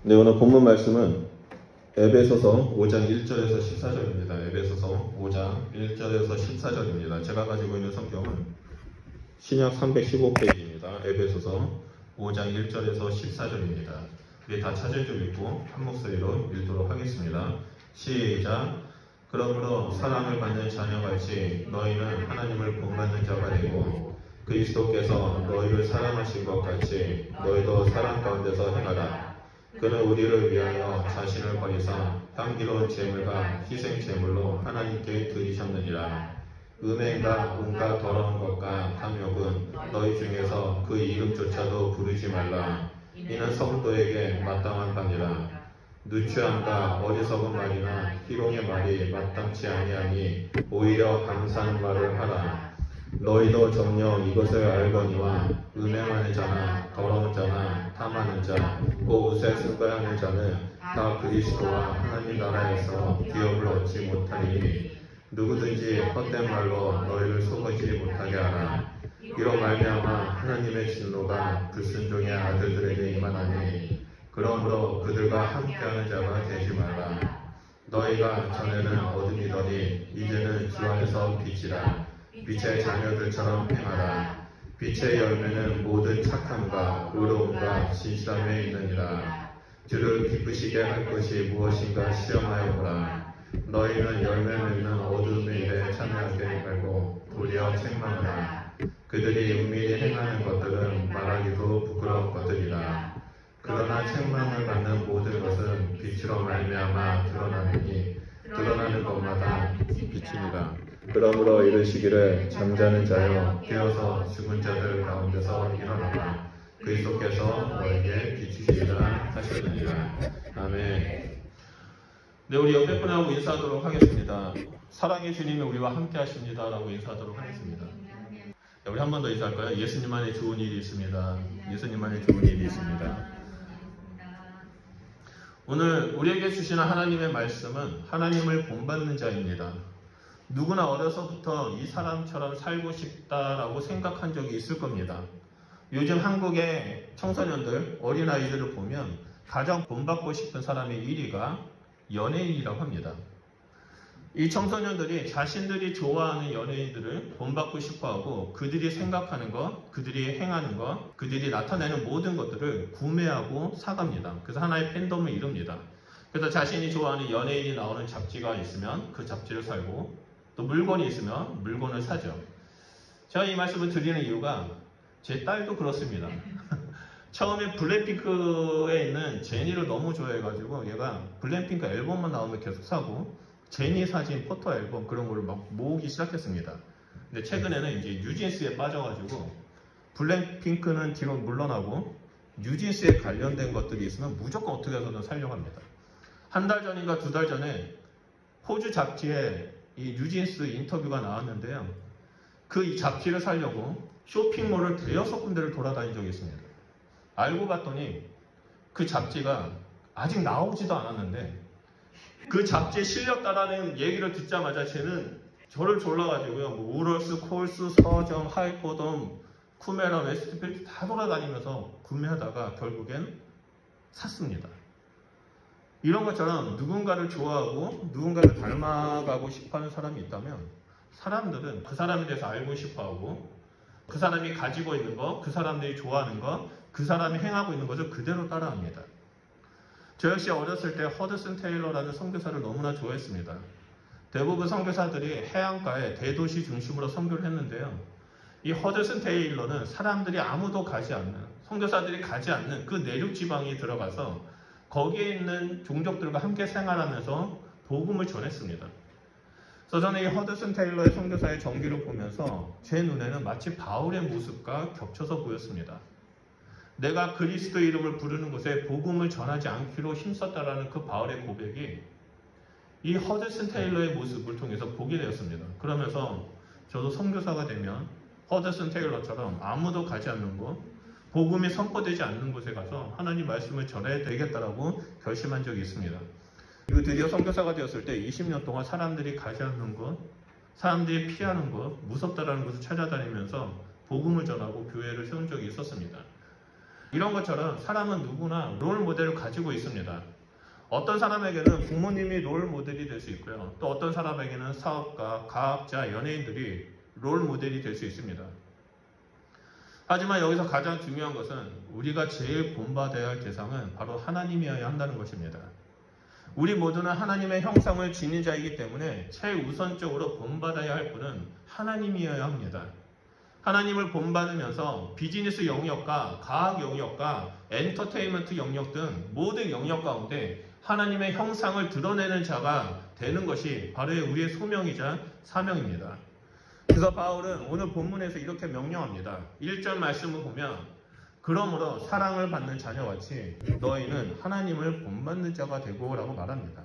네, 오늘 본문 말씀은 에베소서 5장 1절에서 14절입니다. 에베소서 5장 1절에서 14절입니다. 제가 가지고 있는 성경은 신약 315페이지입니다. 에베소서 5장 1절에서 14절입니다. 우리 다 찾은 줄 읽고 한 목소리로 읽도록 하겠습니다. 시작. 그러므로 사랑을 받는 자녀같이 너희는 하나님을 본받는 자가 되고 그리스도께서 너희를 사랑하신 것 같이 너희도 사랑 가운데서 행하라. 그는 우리를 위하여 자신을 버리사 향기로운 제물과 희생 제물로 하나님께 드리셨느니라. 음행과 온갖 더러운 것과 탐욕은 너희 중에서 그 이름조차도 부르지 말라. 이는 성도에게 마땅한 바니라. 누추함과 어리석은 말이나 희롱의 말이 마땅치 아니하니 오히려 감사한 말을 하라. 너희도 정녕 이것을 알거니와 음행하는 자나 더러운 자나 탐하는 자, 옷에 승가하는 자는 다 그리스도와 하나님 나라에서 기업을 얻지 못하니 누구든지 헛된 말로 너희를 속이지 못하게 하라. 이로 말미암아 하나님의 진노가 불순종의 아들들에게 임하나니 그러므로 그들과 함께하는 자가 되지 말라. 너희가 전에는 어둠이더니 이제는 주 안에서 빛이라. 빛의 자녀들처럼 행하라. 빛의 열매는 모든 착함과 의로움과 진실함에 있느니라. 주를 기쁘시게 할 것이 무엇인가 시험하여 보라. 너희는 열매 맺는 어두움의 일에 참여하게 말고 도리어 책망하라. 그들이 은밀히 행하는 것들은 말하기도 부끄러운 것들이라. 그러나 책망을 받는 모든 것은 빛으로 말미암아 드러나느니 드러나는 것마다 빛이니라. 그러므로 이르시기를 잠자는 자여 깨어서 죽은 자들 가운데서 일어나라. 그리스도께서 너에게 비추시리라 하셨느니라. 아멘. 네, 우리 옆에 분하고 인사하도록 하겠습니다. 사랑의 주님이 우리와 함께 하십니다 라고 인사하도록 하겠습니다. 네, 우리 한 번 더 인사할까요? 예수님 안에 좋은 일이 있습니다. 예수님 안에 좋은 일이 있습니다. 오늘 우리에게 주시는 하나님의 말씀은 하나님을 본받는 자입니다. 누구나 어려서부터 이 사람처럼 살고 싶다라고 생각한 적이 있을 겁니다. 요즘 한국의 청소년들, 어린아이들을 보면 가장 본받고 싶은 사람의 1위가 연예인이라고 합니다. 이 청소년들이 자신들이 좋아하는 연예인들을 본받고 싶어하고 그들이 생각하는 것, 그들이 행하는 것, 그들이 나타내는 모든 것들을 구매하고 사갑니다. 그래서 하나의 팬덤을 이룹니다. 그래서 자신이 좋아하는 연예인이 나오는 잡지가 있으면 그 잡지를 살고 또 물건이 있으면 물건을 사죠. 제가 이 말씀을 드리는 이유가 제 딸도 그렇습니다. 처음에 블랙핑크에 있는 제니를 너무 좋아해가지고 얘가 블랙핑크 앨범만 나오면 계속 사고 제니 사진, 포토 앨범 그런 거를 막 모으기 시작했습니다. 근데 최근에는 이제 뉴진스에 빠져가지고 블랙핑크는 뒤로 물러나고 뉴진스에 관련된 것들이 있으면 무조건 어떻게 해서든 사려고 합니다. 한 달 전인가 2달 전에 호주 잡지에 이 뉴진스 인터뷰가 나왔는데요. 그 잡지를 사려고 쇼핑몰을 대여섯 군데를 돌아다닌 적이 있습니다. 알고 봤더니 그 잡지가 아직 나오지도 않았는데 그 잡지에 실렸다라는 얘기를 듣자마자 쟤는 저를 졸라가지고요. 뭐 우럴스, 콜스, 서점, 하이퍼덤, 쿠메라, 웨스트필드 다 돌아다니면서 구매하다가 결국엔 샀습니다. 이런 것처럼 누군가를 좋아하고 누군가를 닮아가고 싶어하는 사람이 있다면 사람들은 그 사람에 대해서 알고 싶어하고 그 사람이 가지고 있는 것, 그 사람들이 좋아하는 것, 그 사람이 행하고 있는 것을 그대로 따라합니다. 저 역시 어렸을 때 허드슨 테일러라는 선교사를 너무나 좋아했습니다. 대부분 선교사들이 해안가에 대도시 중심으로 선교를 했는데요. 이 허드슨 테일러는 사람들이 아무도 가지 않는, 선교사들이 가지 않는 그 내륙 지방에 들어가서 거기에 있는 종족들과 함께 생활하면서 복음을 전했습니다. 그래서 저는 이 허드슨 테일러의 선교사의 전기를 보면서 제 눈에는 마치 바울의 모습과 겹쳐서 보였습니다. 내가 그리스도 이름을 부르는 곳에 복음을 전하지 않기로 힘썼다라는 그 바울의 고백이 이 허드슨 테일러의 모습을 통해서 보게 되었습니다. 그러면서 저도 선교사가 되면 허드슨 테일러처럼 아무도 가지 않는 곳, 복음이 선포되지 않는 곳에 가서 하나님 말씀을 전해야 되겠다라고 결심한 적이 있습니다. 그리고 드디어 선교사가 되었을 때 20년 동안 사람들이 가지 않는 곳, 사람들이 피하는 곳, 무섭다라는 곳을 찾아다니면서 복음을 전하고 교회를 세운 적이 있었습니다. 이런 것처럼 사람은 누구나 롤 모델을 가지고 있습니다. 어떤 사람에게는 부모님이 롤 모델이 될 수 있고요. 또 어떤 사람에게는 사업가, 과학자, 연예인들이 롤 모델이 될 수 있습니다. 하지만 여기서 가장 중요한 것은 우리가 제일 본받아야 할 대상은 바로 하나님이어야 한다는 것입니다. 우리 모두는 하나님의 형상을 지닌 자이기 때문에 최우선적으로 본받아야 할 분은 하나님이어야 합니다. 하나님을 본받으면서 비즈니스 영역과 과학 영역과 엔터테인먼트 영역 등 모든 영역 가운데 하나님의 형상을 드러내는 자가 되는 것이 바로 우리의 소명이자 사명입니다. 그래서 바울은 오늘 본문에서 이렇게 명령합니다. 1절 말씀을 보면 그러므로 사랑을 받는 자녀같이 너희는 하나님을 본받는 자가 되고 라고 말합니다.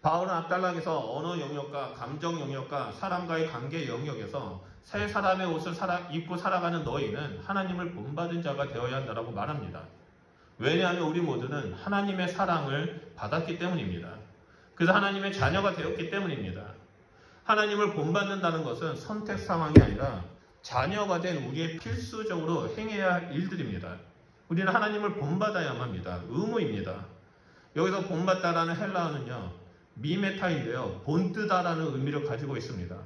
바울은 앞단락에서 언어 영역과 감정 영역과 사람과의 관계 영역에서 새 사람의 옷을 입고 살아가는 너희는 하나님을 본받은 자가 되어야 한다고 말합니다. 왜냐하면 우리 모두는 하나님의 사랑을 받았기 때문입니다. 그래서 하나님의 자녀가 되었기 때문입니다. 하나님을 본받는다는 것은 선택 상황이 아니라 자녀가 된 우리의 필수적으로 행해야 할 일들입니다. 우리는 하나님을 본받아야만 합니다. 의무입니다. 여기서 본받다라는 헬라어는요, 미메타인데요, 본뜨다라는 의미를 가지고 있습니다.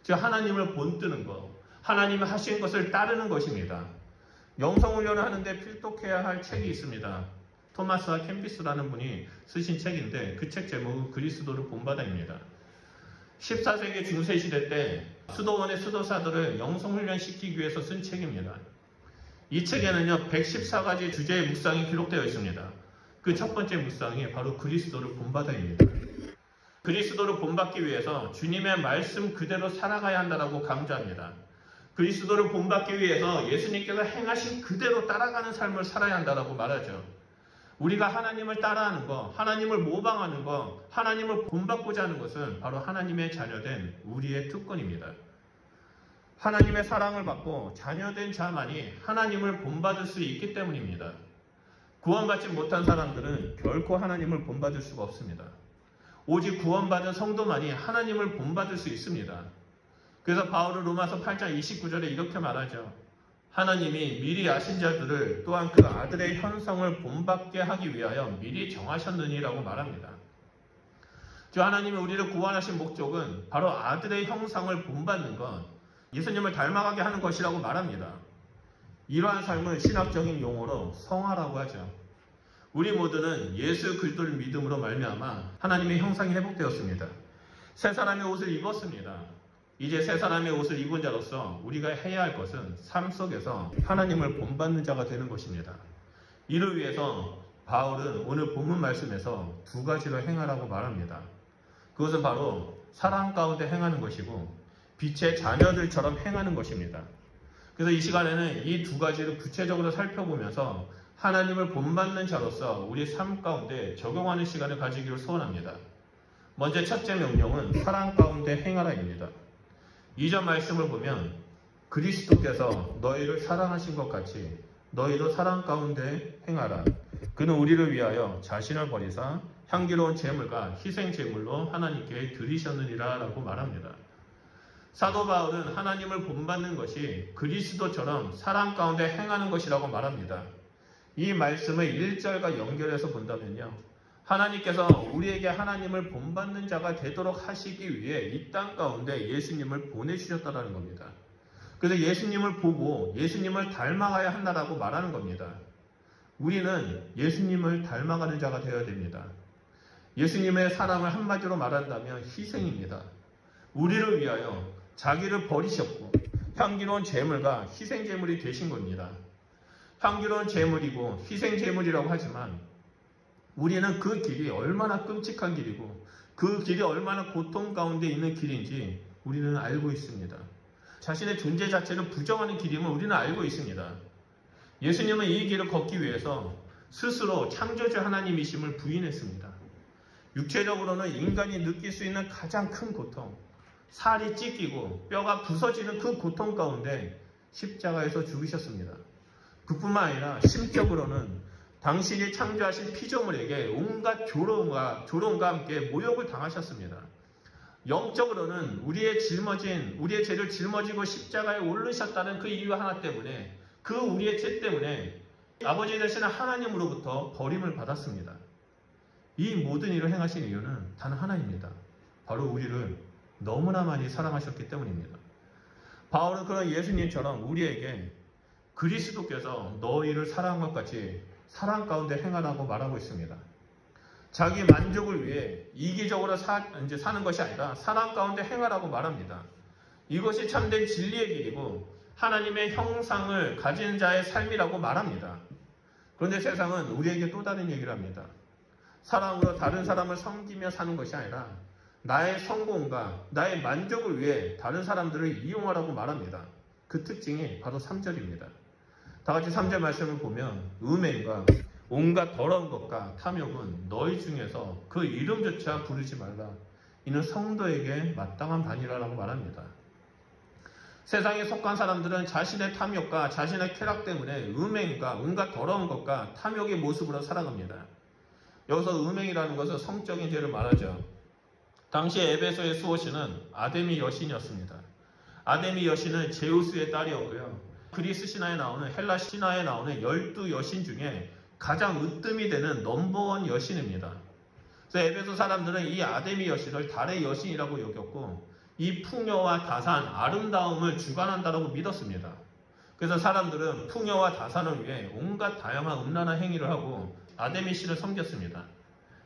즉 하나님을 본뜨는 것, 하나님이 하신 것을 따르는 것입니다. 영성훈련을 하는데 필독해야 할 책이 있습니다. 토마스 캠비스라는 분이 쓰신 책인데 그 책 제목은 그리스도를 본받아입니다. 14세기 중세 시대 때 수도원의 수도사들을 영성훈련시키기 위해서 쓴 책입니다. 이 책에는요 114가지 주제의 묵상이 기록되어 있습니다. 그 첫 번째 묵상이 바로 그리스도를 본받아입니다. 그리스도를 본받기 위해서 주님의 말씀 그대로 살아가야 한다고 강조합니다. 그리스도를 본받기 위해서 예수님께서 행하신 그대로 따라가는 삶을 살아야 한다고 말하죠. 우리가 하나님을 따라하는 것, 하나님을 모방하는 것, 하나님을 본받고자 하는 것은 바로 하나님의 자녀된 우리의 특권입니다. 하나님의 사랑을 받고 자녀된 자만이 하나님을 본받을 수 있기 때문입니다. 구원받지 못한 사람들은 결코 하나님을 본받을 수가 없습니다. 오직 구원받은 성도만이 하나님을 본받을 수 있습니다. 그래서 바울은 로마서 8장 29절에 이렇게 말하죠. 하나님이 미리 아신 자들을 또한 그 아들의 형상을 본받게 하기 위하여 미리 정하셨느니라고 말합니다. 즉 하나님이 우리를 구원하신 목적은 바로 아들의 형상을 본받는 것, 예수님을 닮아가게 하는 것이라고 말합니다. 이러한 삶을 신학적인 용어로 성화라고 하죠. 우리 모두는 예수 그리스도를 믿음으로 말미암아 하나님의 형상이 회복되었습니다. 새 사람의 옷을 입었습니다. 이제 새 사람의 옷을 입은 자로서 우리가 해야 할 것은 삶 속에서 하나님을 본받는 자가 되는 것입니다. 이를 위해서 바울은 오늘 본문 말씀에서 두 가지로 행하라고 말합니다. 그것은 바로 사랑 가운데 행하는 것이고 빛의 자녀들처럼 행하는 것입니다. 그래서 이 시간에는 이 두 가지를 구체적으로 살펴보면서 하나님을 본받는 자로서 우리 삶 가운데 적용하는 시간을 가지기를 소원합니다. 먼저 첫째 명령은 사랑 가운데 행하라입니다. 2절 말씀을 보면 그리스도께서 너희를 사랑하신 것 같이 너희도 사랑 가운데 행하라. 그는 우리를 위하여 자신을 버리사 향기로운 제물과 희생 제물로 하나님께 드리셨느니라 라고 말합니다. 사도 바울은 하나님을 본받는 것이 그리스도처럼 사랑 가운데 행하는 것이라고 말합니다. 이 말씀을 1절과 연결해서 본다면요, 하나님께서 우리에게 하나님을 본받는 자가 되도록 하시기 위해 이 땅 가운데 예수님을 보내주셨다는 겁니다. 그래서 예수님을 보고 예수님을 닮아가야 한다라고 말하는 겁니다. 우리는 예수님을 닮아가는 자가 되어야 됩니다. 예수님의 사랑을 한마디로 말한다면 희생입니다. 우리를 위하여 자기를 버리셨고 향기로운 제물과 희생 제물이 되신 겁니다. 향기로운 제물이고 희생 제물이라고 하지만 우리는 그 길이 얼마나 끔찍한 길이고 그 길이 얼마나 고통 가운데 있는 길인지 우리는 알고 있습니다. 자신의 존재 자체를 부정하는 길임을 우리는 알고 있습니다. 예수님은 이 길을 걷기 위해서 스스로 창조주 하나님이심을 부인했습니다. 육체적으로는 인간이 느낄 수 있는 가장 큰 고통, 살이 찢기고 뼈가 부서지는 그 고통 가운데 십자가에서 죽으셨습니다. 그뿐만 아니라 심적으로는 당신이 창조하신 피조물에게 온갖 조롱과 함께 모욕을 당하셨습니다. 영적으로는 우리의 죄를 짊어지고 십자가에 오르셨다는 그 이유 하나 때문에, 그 우리의 죄 때문에 아버지 되시는 하나님으로부터 버림을 받았습니다. 이 모든 일을 행하신 이유는 단 하나입니다. 바로 우리를 너무나 많이 사랑하셨기 때문입니다. 바울은 그런 예수님처럼 우리에게 그리스도께서 너희를 사랑한 것 같이 사랑 가운데 행하라고 말하고 있습니다. 자기 만족을 위해 이기적으로 사는 것이 아니라 사랑 가운데 행하라고 말합니다. 이것이 참된 진리의 길이고 하나님의 형상을 가진 자의 삶이라고 말합니다. 그런데 세상은 우리에게 또 다른 얘기를 합니다. 사랑으로 다른 사람을 섬기며 사는 것이 아니라 나의 성공과 나의 만족을 위해 다른 사람들을 이용하라고 말합니다. 그 특징이 바로 3절입니다. 다 같이 3절 말씀을 보면 음행과 온갖 더러운 것과 탐욕은 너희 중에서 그 이름조차 부르지 말라. 이는 성도에게 마땅한 반이라고 말합니다. 세상에 속한 사람들은 자신의 탐욕과 자신의 쾌락 때문에 음행과 온갖 더러운 것과 탐욕의 모습으로 살아갑니다. 여기서 음행이라는 것은 성적인 죄를 말하죠. 당시 에베소의 수호신은 아데미 여신이었습니다. 아데미 여신은 제우스의 딸이었고요. 그리스 신화에 나오는 헬라 신화에 나오는 12여신 중에 가장 으뜸이 되는 넘버원 여신입니다. 그래서 에베소 사람들은 이 아데미 여신을 달의 여신이라고 여겼고 이 풍요와 다산, 아름다움을 주관한다고 믿었습니다. 그래서 사람들은 풍요와 다산을 위해 온갖 다양한 음란한 행위를 하고 아데미 신을 섬겼습니다.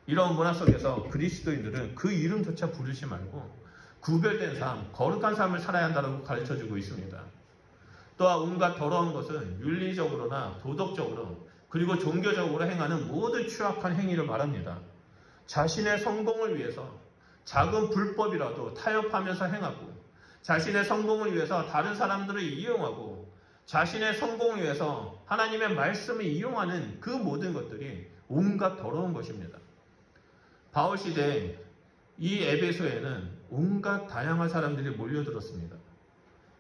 이런 문화 속에서 그리스도인들은 그 이름조차 부르지 말고 구별된 삶, 거룩한 삶을 살아야 한다고 가르쳐주고 있습니다. 또한 온갖 더러운 것은 윤리적으로나 도덕적으로 그리고 종교적으로 행하는 모든 추악한 행위를 말합니다. 자신의 성공을 위해서 작은 불법이라도 타협하면서 행하고 자신의 성공을 위해서 다른 사람들을 이용하고 자신의 성공을 위해서 하나님의 말씀을 이용하는 그 모든 것들이 온갖 더러운 것입니다. 바울 시대에 이 에베소에는 온갖 다양한 사람들이 몰려들었습니다.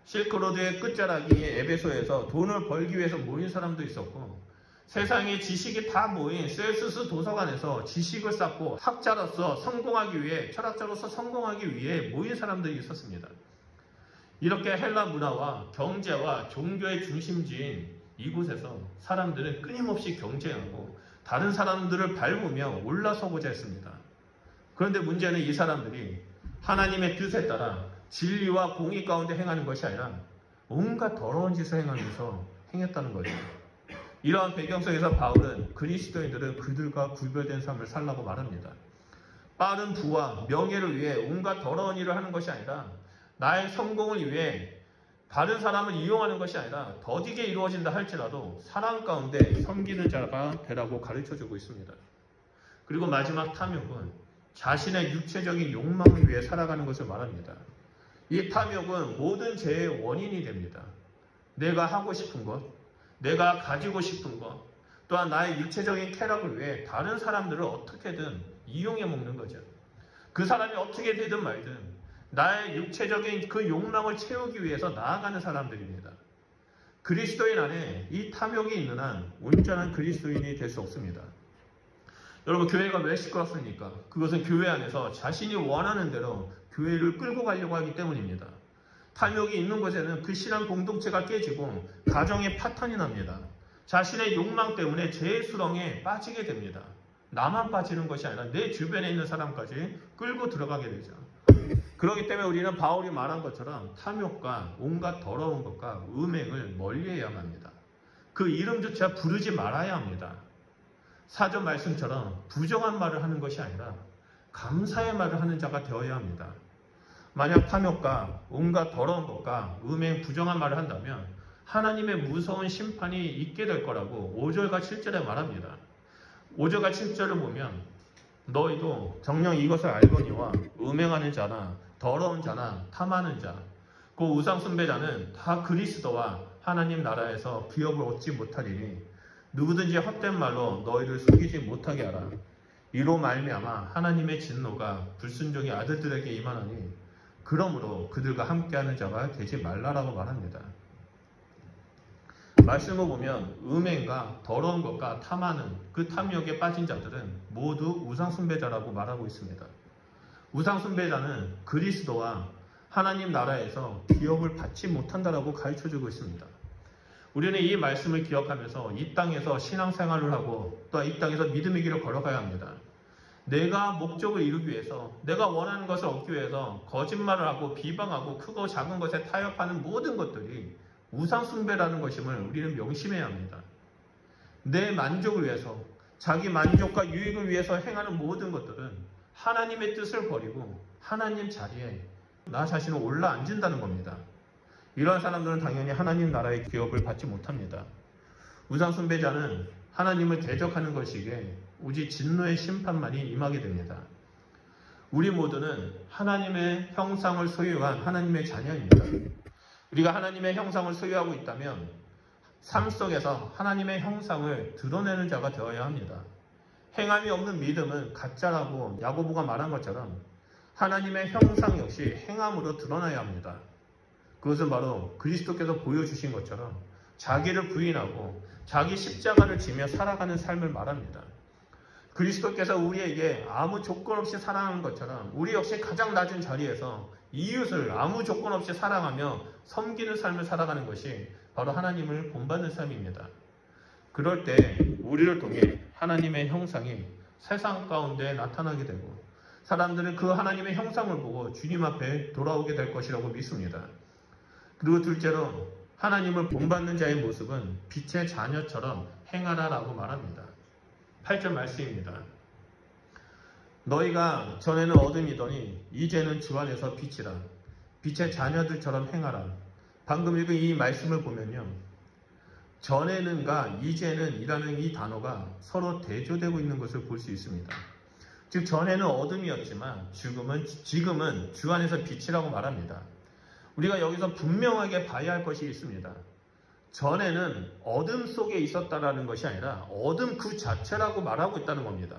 실크로드의 끝자락이 에베소에서 돈을 벌기 위해서 모인 사람도 있었고 세상의 지식이 다 모인 셀수스 도서관에서 지식을 쌓고 학자로서 성공하기 위해 철학자로서 성공하기 위해 모인 사람들이 있었습니다. 이렇게 헬라 문화와 경제와 종교의 중심지인 이곳에서 사람들은 끊임없이 경쟁하고 다른 사람들을 밟으며 올라서고자 했습니다. 그런데 문제는 이 사람들이 하나님의 뜻에 따라 진리와 공의 가운데 행하는 것이 아니라 온갖 더러운 짓을 행하면서 행했다는 거죠. 이러한 배경 속에서 바울은 그리스도인들은 그들과 구별된 삶을 살라고 말합니다. 빠른 부와 명예를 위해 온갖 더러운 일을 하는 것이 아니라 나의 성공을 위해 다른 사람을 이용하는 것이 아니라 더디게 이루어진다 할지라도 사랑 가운데 섬기는 자가 되라고 가르쳐주고 있습니다. 그리고 마지막 탐욕은 자신의 육체적인 욕망을 위해 살아가는 것을 말합니다. 이 탐욕은 모든 죄의 원인이 됩니다. 내가 하고 싶은 것, 내가 가지고 싶은 것, 또한 나의 육체적인 쾌락을 위해 다른 사람들을 어떻게든 이용해 먹는 거죠. 그 사람이 어떻게 되든 말든 나의 육체적인 그 욕망을 채우기 위해서 나아가는 사람들입니다. 그리스도인 안에 이 탐욕이 있는 한 온전한 그리스도인이 될 수 없습니다. 여러분, 교회가 왜 시끄럽습니까? 그것은 교회 안에서 자신이 원하는 대로 교회를 끌고 가려고 하기 때문입니다. 탐욕이 있는 곳에는 그 신앙 공동체가 깨지고 가정에 파탄이 납니다. 자신의 욕망 때문에 죄의 수렁에 빠지게 됩니다. 나만 빠지는 것이 아니라 내 주변에 있는 사람까지 끌고 들어가게 되죠. 그렇기 때문에 우리는 바울이 말한 것처럼 탐욕과 온갖 더러운 것과 음행을 멀리해야만 합니다. 그 이름조차 부르지 말아야 합니다. 사전 말씀처럼 부정한 말을 하는 것이 아니라 감사의 말을 하는 자가 되어야 합니다. 만약 탐욕과 온갖 더러운 것과 음행, 부정한 말을 한다면 하나님의 무서운 심판이 있게 될 거라고 5절과 7절에 말합니다. 5절과 7절을 보면 너희도 정녕 이것을 알거니와 음행하는 자나 더러운 자나 탐하는 자, 그 우상 숭배자는 다 그리스도와 하나님 나라에서 기업을 얻지 못하리니 누구든지 헛된 말로 너희를 속이지 못하게 하라. 이로 말미암아 하나님의 진노가 불순종의 아들들에게 임하나니 그러므로 그들과 함께하는 자가 되지 말라라고 말합니다. 말씀을 보면 음행과 더러운 것과 탐하는 그 탐욕에 빠진 자들은 모두 우상숭배자라고 말하고 있습니다. 우상숭배자는 그리스도와 하나님 나라에서 기업을 받지 못한다라고 가르쳐주고 있습니다. 우리는 이 말씀을 기억하면서 이 땅에서 신앙생활을 하고 또 이 땅에서 믿음의 길을 걸어가야 합니다. 내가 목적을 이루기 위해서, 내가 원하는 것을 얻기 위해서 거짓말을 하고 비방하고 크고 작은 것에 타협하는 모든 것들이 우상숭배라는 것임을 우리는 명심해야 합니다. 내 만족을 위해서, 자기 만족과 유익을 위해서 행하는 모든 것들은 하나님의 뜻을 버리고 하나님 자리에 나 자신을 올라앉는다는 겁니다. 이러한 사람들은 당연히 하나님 나라의 기업을 받지 못합니다. 우상숭배자는 하나님을 대적하는 것이기에 오직 진노의 심판만이 임하게 됩니다. 우리 모두는 하나님의 형상을 소유한 하나님의 자녀입니다. 우리가 하나님의 형상을 소유하고 있다면 삶 속에서 하나님의 형상을 드러내는 자가 되어야 합니다. 행함이 없는 믿음은 가짜라고 야고보가 말한 것처럼 하나님의 형상 역시 행함으로 드러나야 합니다. 그것은 바로 그리스도께서 보여주신 것처럼 자기를 부인하고 자기 십자가를 지며 살아가는 삶을 말합니다. 그리스도께서 우리에게 아무 조건 없이 사랑하는 것처럼 우리 역시 가장 낮은 자리에서 이웃을 아무 조건 없이 사랑하며 섬기는 삶을 살아가는 것이 바로 하나님을 본받는 삶입니다. 그럴 때 우리를 통해 하나님의 형상이 세상 가운데 나타나게 되고 사람들은 그 하나님의 형상을 보고 주님 앞에 돌아오게 될 것이라고 믿습니다. 그리고 둘째로 하나님을 본받는 자의 모습은 빛의 자녀처럼 행하라라고 말합니다. 8절 말씀입니다. 너희가 전에는 어둠이더니 이제는 주 안에서 빛이라. 빛의 자녀들처럼 행하라. 방금 읽은 이 말씀을 보면요, 전에는가 이제는 이라는 이 단어가 서로 대조되고 있는 것을 볼 수 있습니다. 즉 전에는 어둠이었지만 지금은 주 안에서 빛이라고 말합니다. 우리가 여기서 분명하게 봐야 할 것이 있습니다. 전에는 어둠 속에 있었다라는 것이 아니라 어둠 그 자체라고 말하고 있다는 겁니다.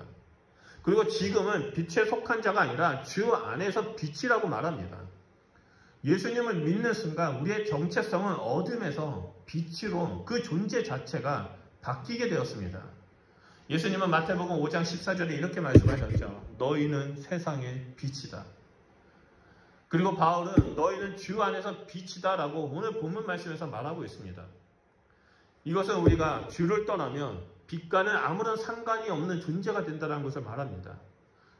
그리고 지금은 빛에 속한 자가 아니라 주 안에서 빛이라고 말합니다. 예수님을 믿는 순간 우리의 정체성은 어둠에서 빛으로 그 존재 자체가 바뀌게 되었습니다. 예수님은 마태복음 5장 14절에 이렇게 말씀하셨죠. 너희는 세상의 빛이다. 그리고 바울은 너희는 주 안에서 빛이다 라고 오늘 본문 말씀에서 말하고 있습니다. 이것은 우리가 주를 떠나면 빛과는 아무런 상관이 없는 존재가 된다는 것을 말합니다.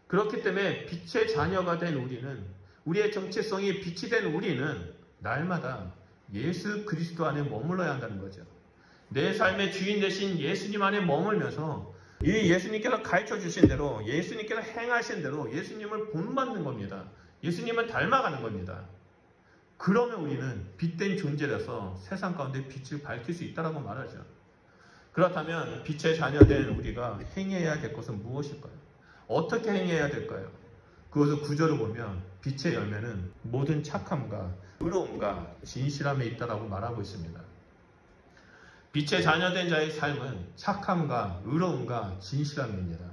그렇기 때문에 빛의 자녀가 된 우리는, 우리의 정체성이 빛이 된 우리는 날마다 예수 그리스도 안에 머물러야 한다는 거죠. 내 삶의 주인 되신 예수님 안에 머물면서 이 예수님께서 가르쳐 주신 대로, 예수님께서 행하신 대로 예수님을 본받는 겁니다. 예수님을 닮아가는 겁니다. 그러면 우리는 빛된 존재라서 세상 가운데 빛을 밝힐 수 있다고 말하죠. 그렇다면 빛의 자녀된 우리가 행해야 될 것은 무엇일까요? 어떻게 행해야 될까요? 그것을 구절을 보면 빛의 열매는 모든 착함과 의로움과 진실함에 있다고 말하고 있습니다. 빛의 자녀된 자의 삶은 착함과 의로움과 진실함입니다.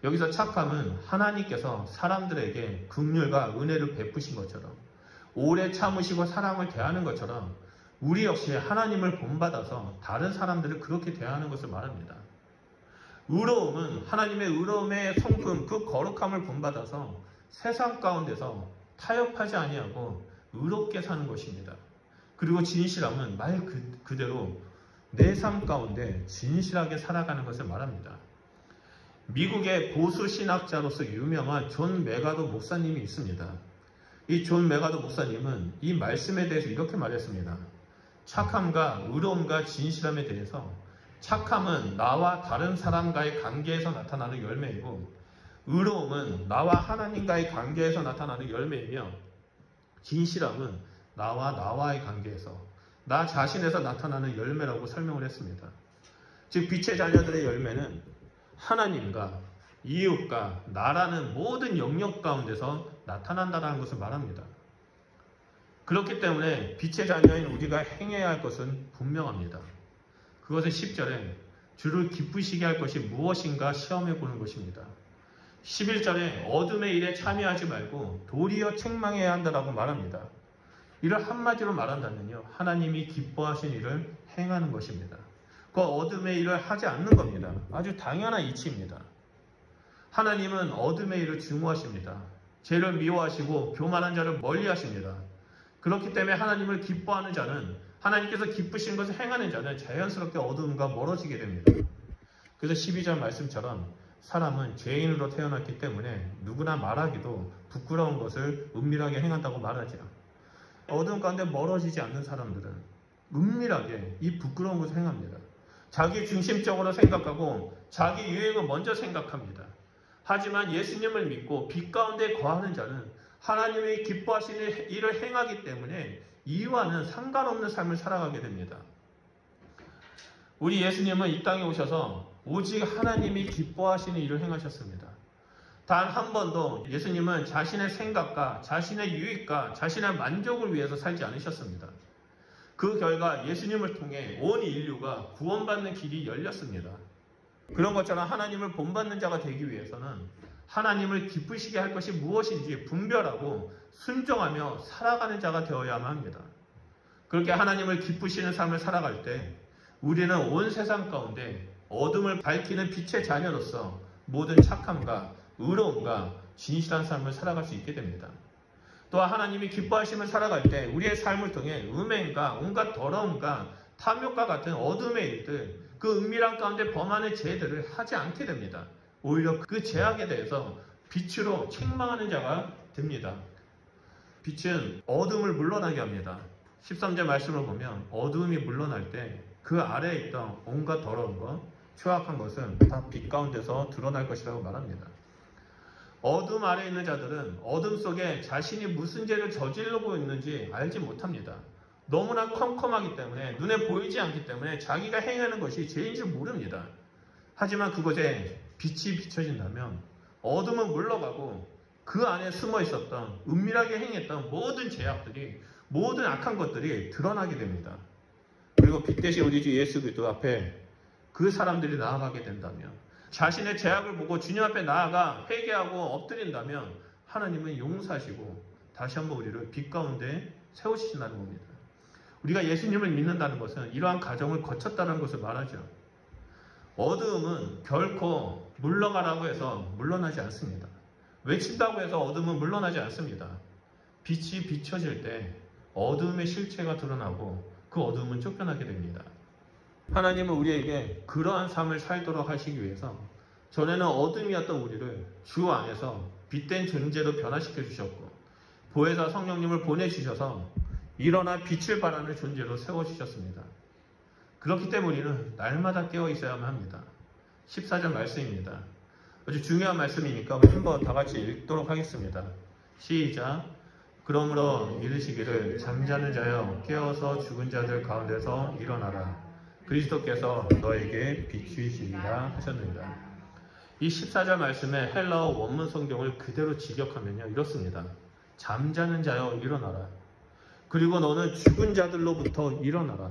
여기서 착함은 하나님께서 사람들에게 긍휼과 은혜를 베푸신 것처럼, 오래 참으시고 사랑을 대하는 것처럼 우리 역시 하나님을 본받아서 다른 사람들을 그렇게 대하는 것을 말합니다. 의로움은 하나님의 의로움의 성품, 그 거룩함을 본받아서 세상 가운데서 타협하지 아니하고 의롭게 사는 것입니다. 그리고 진실함은 말 그대로 내 삶 가운데 진실하게 살아가는 것을 말합니다. 미국의 보수 신학자로서 유명한 존 메가도 목사님이 있습니다. 이 존 메가도 목사님은 이 말씀에 대해서 이렇게 말했습니다. 착함과 의로움과 진실함에 대해서 착함은 나와 다른 사람과의 관계에서 나타나는 열매이고, 의로움은 나와 하나님과의 관계에서 나타나는 열매이며, 진실함은 나와의 관계에서, 나 자신에서 나타나는 열매라고 설명을 했습니다. 즉 빛의 자녀들의 열매는 하나님과 이웃과 나라는 모든 영역 가운데서 나타난다는 것을 말합니다. 그렇기 때문에 빛의 자녀인 우리가 행해야 할 것은 분명합니다. 그것은 10절에 주를 기쁘시게 할 것이 무엇인가 시험해 보는 것입니다. 11절에 어둠의 일에 참여하지 말고 도리어 책망해야 한다고 말합니다. 이를 한마디로 말한다면요, 하나님이 기뻐하신 일을 행하는 것입니다. 그 어둠의 일을 하지 않는 겁니다. 아주 당연한 이치입니다. 하나님은 어둠의 일을 증오하십니다. 죄를 미워하시고 교만한 자를 멀리하십니다. 그렇기 때문에 하나님을 기뻐하는 자는 하나님께서 기쁘신 것을 행하는 자는 자연스럽게 어둠과 멀어지게 됩니다. 그래서 12절 말씀처럼 사람은 죄인으로 태어났기 때문에 누구나 말하기도 부끄러운 것을 은밀하게 행한다고 말하죠. 어둠 가운데 멀어지지 않는 사람들은 은밀하게 이 부끄러운 것을 행합니다. 자기 중심적으로 생각하고 자기 유행을 먼저 생각합니다. 하지만 예수님을 믿고 빛 가운데 거하는 자는 하나님이 기뻐하시는 일을 행하기 때문에 이와는 상관없는 삶을 살아가게 됩니다. 우리 예수님은 이 땅에 오셔서 오직 하나님이 기뻐하시는 일을 행하셨습니다. 단 한 번도 예수님은 자신의 생각과 자신의 유익과 자신의 만족을 위해서 살지 않으셨습니다. 그 결과 예수님을 통해 온 인류가 구원받는 길이 열렸습니다. 그런 것처럼 하나님을 본받는 자가 되기 위해서는 하나님을 기쁘시게 할 것이 무엇인지 분별하고 순종하며 살아가는 자가 되어야만 합니다. 그렇게 하나님을 기쁘시는 삶을 살아갈 때 우리는 온 세상 가운데 어둠을 밝히는 빛의 자녀로서 모든 착함과 의로움과 진실한 삶을 살아갈 수 있게 됩니다. 또한 하나님이 기뻐하심을 살아갈 때 우리의 삶을 통해 음행과 온갖 더러움과 탐욕과 같은 어둠의 일들, 그 은밀한 가운데 범하는 죄들을 하지 않게 됩니다. 오히려 그 죄악에 대해서 빛으로 책망하는 자가 됩니다. 빛은 어둠을 물러나게 합니다. 13절 말씀을 보면 어둠이 물러날 때 그 아래에 있던 온갖 더러운 것, 추악한 것은 다 빛 가운데서 드러날 것이라고 말합니다. 어둠 아래에 있는 자들은 어둠 속에 자신이 무슨 죄를 저지르고 있는지 알지 못합니다. 너무나 컴컴하기 때문에 눈에 보이지 않기 때문에 자기가 행하는 것이 죄인 줄 모릅니다. 하지만 그곳에 빛이 비춰진다면 어둠은 물러가고 그 안에 숨어 있었던 은밀하게 행했던 모든 죄악들이, 모든 악한 것들이 드러나게 됩니다. 그리고 빛 대신 우리 주 예수 그리스도 앞에 그 사람들이 나아가게 된다면, 자신의 죄악을 보고 주님 앞에 나아가 회개하고 엎드린다면 하나님은 용서하시고 다시 한번 우리를 빛 가운데 세우시신다는 겁니다. 우리가 예수님을 믿는다는 것은 이러한 과정을 거쳤다는 것을 말하죠. 어두움은 결코 물러가라고 해서 물러나지 않습니다. 외친다고 해서 어둠은 물러나지 않습니다. 빛이 비춰질 때 어둠의 실체가 드러나고 그 어둠은 쫓겨나게 됩니다. 하나님은 우리에게 그러한 삶을 살도록 하시기 위해서 전에는 어둠이었던 우리를 주 안에서 빛된 존재로 변화시켜 주셨고 보혜사 성령님을 보내주셔서 일어나 빛을 발하는 존재로 세워주셨습니다. 그렇기 때문에 우리는 날마다 깨어 있어야만 합니다. 14절 말씀입니다. 아주 중요한 말씀이니까 한번 다 같이 읽도록 하겠습니다. 시작. 그러므로 이르시기를 잠자는 자여 깨어서 죽은 자들 가운데서 일어나라. 그리스도께서 너에게 비추시리라 하셨느니라. 이 14절 말씀의 헬라어 원문 성경을 그대로 직역하면요 이렇습니다. 잠자는 자여 일어나라. 그리고 너는 죽은 자들로부터 일어나라.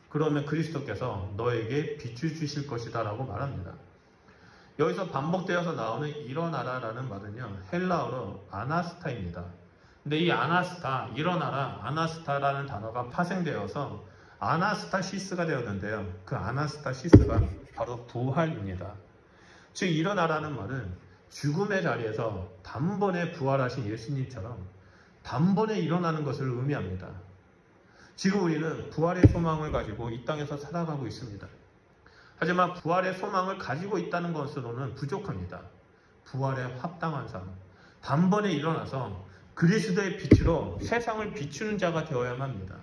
그러면 그리스도께서 너에게 빛을 주실 것이다 라고 말합니다. 여기서 반복되어서 나오는 일어나라 라는 말은요 헬라어로 아나스타입니다. 근데 이 아나스타, 일어나라, 아나스타라는 단어가 파생되어서 아나스타시스가 되었는데요. 그 아나스타시스가 바로 부활입니다. 즉 일어나라는 말은 죽음의 자리에서 단번에 부활하신 예수님처럼 단번에 일어나는 것을 의미합니다. 지금 우리는 부활의 소망을 가지고 이 땅에서 살아가고 있습니다. 하지만 부활의 소망을 가지고 있다는 것으로는 부족합니다. 부활에 합당한 삶, 단번에 일어나서 그리스도의 빛으로 세상을 비추는 자가 되어야만 합니다.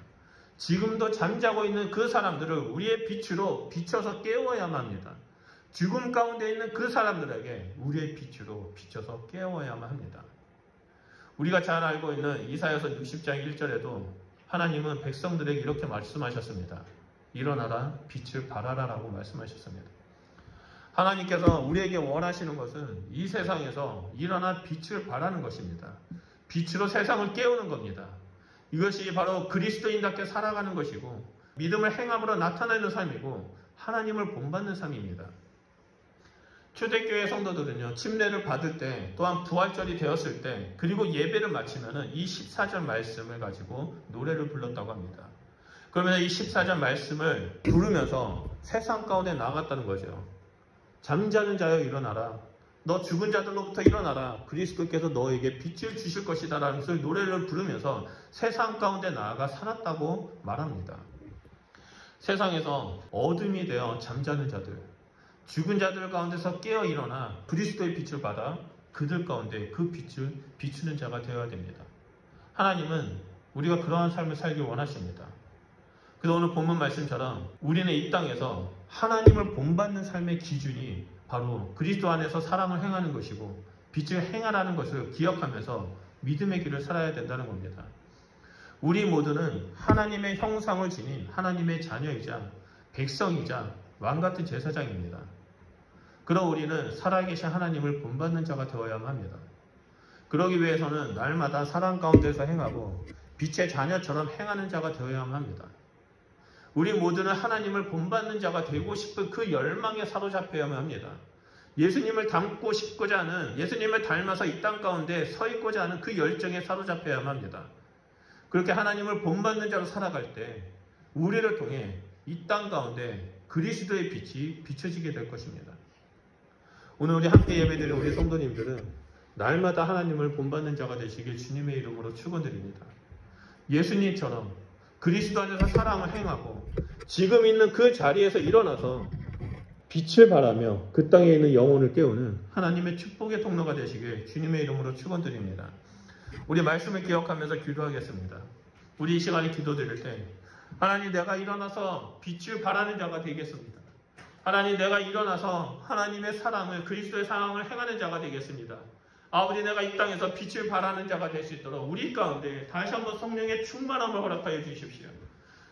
지금도 잠자고 있는 그 사람들을 우리의 빛으로 비춰서 깨워야만 합니다. 죽음 가운데 있는 그 사람들에게 우리의 빛으로 비춰서 깨워야만 합니다. 우리가 잘 알고 있는 이사야서 60장 1절에도 하나님은 백성들에게 이렇게 말씀하셨습니다. 일어나라 빛을 발하라 라고 말씀하셨습니다. 하나님께서 우리에게 원하시는 것은 이 세상에서 일어나 빛을 발하는 것입니다. 빛으로 세상을 깨우는 겁니다. 이것이 바로 그리스도인답게 살아가는 것이고 믿음을 행함으로 나타내는 삶이고 하나님을 본받는 삶입니다. 초대교회 성도들은요 침례를 받을 때 또한 부활절이 되었을 때 그리고 예배를 마치면은 이 14절 말씀을 가지고 노래를 불렀다고 합니다. 그러면 이 14절 말씀을 부르면서 세상 가운데 나아갔다는 거죠. 잠자는 자여 일어나라. 너 죽은 자들로부터 일어나라. 그리스도께서 너에게 빛을 주실 것이다 라는 노래를 부르면서 세상 가운데 나아가 살았다고 말합니다. 세상에서 어둠이 되어 잠자는 자들, 죽은 자들 가운데서 깨어 일어나 그리스도의 빛을 받아 그들 가운데 그 빛을 비추는 자가 되어야 됩니다. 하나님은 우리가 그러한 삶을 살길 원하십니다. 그래서 오늘 본문 말씀처럼 우리는 이 땅에서 하나님을 본받는 삶의 기준이 바로 그리스도 안에서 사랑을 행하는 것이고 빛을 행하라는 것을 기억하면서 믿음의 길을 살아야 된다는 겁니다. 우리 모두는 하나님의 형상을 지닌 하나님의 자녀이자 백성이자 왕같은 제사장입니다. 그러 우리는 살아계신 하나님을 본받는 자가 되어야만 합니다. 그러기 위해서는 날마다 사랑 가운데서 행하고 빛의 자녀처럼 행하는 자가 되어야만 합니다. 우리 모두는 하나님을 본받는 자가 되고 싶은 그 열망에 사로잡혀야만 합니다. 예수님을 닮고 싶고자 하는, 예수님을 닮아서 이 땅 가운데 서 있고자 하는 그 열정에 사로잡혀야만 합니다. 그렇게 하나님을 본받는 자로 살아갈 때 우리를 통해 이 땅 가운데 그리스도의 빛이 비춰지게 될 것입니다. 오늘 우리 함께 예배드리는 우리 성도님들은 날마다 하나님을 본받는 자가 되시길 주님의 이름으로 축원드립니다. 예수님처럼 그리스도 안에서 사랑을 행하고 지금 있는 그 자리에서 일어나서 빛을 발하며 그 땅에 있는 영혼을 깨우는 하나님의 축복의 통로가 되시길 주님의 이름으로 축원드립니다. 우리 말씀을 기억하면서 기도하겠습니다. 우리 이 시간에 기도드릴 때 하나님, 내가 일어나서 빛을 발하는 자가 되겠습니다. 하나님, 내가 일어나서 하나님의 사랑을, 그리스도의 사랑을 행하는 자가 되겠습니다. 아버지, 내가 이 땅에서 빛을 발하는 자가 될 수 있도록 우리 가운데 다시 한번 성령의 충만함을 허락하여 주십시오.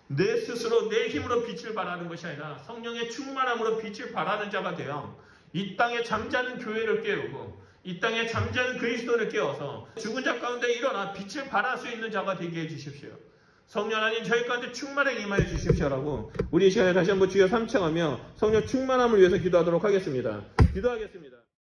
내 스스로 내 힘으로 빛을 발하는 것이 아니라 성령의 충만함으로 빛을 발하는 자가 되어 이 땅에 잠자는 교회를 깨우고 이 땅에 잠자는 그리스도를 깨워서 죽은 자 가운데 일어나 빛을 발할 수 있는 자가 되게 해주십시오. 성령 하나님, 저희 가운데 충만하게 임하여 주십시오라고 우리 이 시간에 다시 한번 주여 삼창하며 성령 충만함을 위해서 기도하도록 하겠습니다. 기도하겠습니다.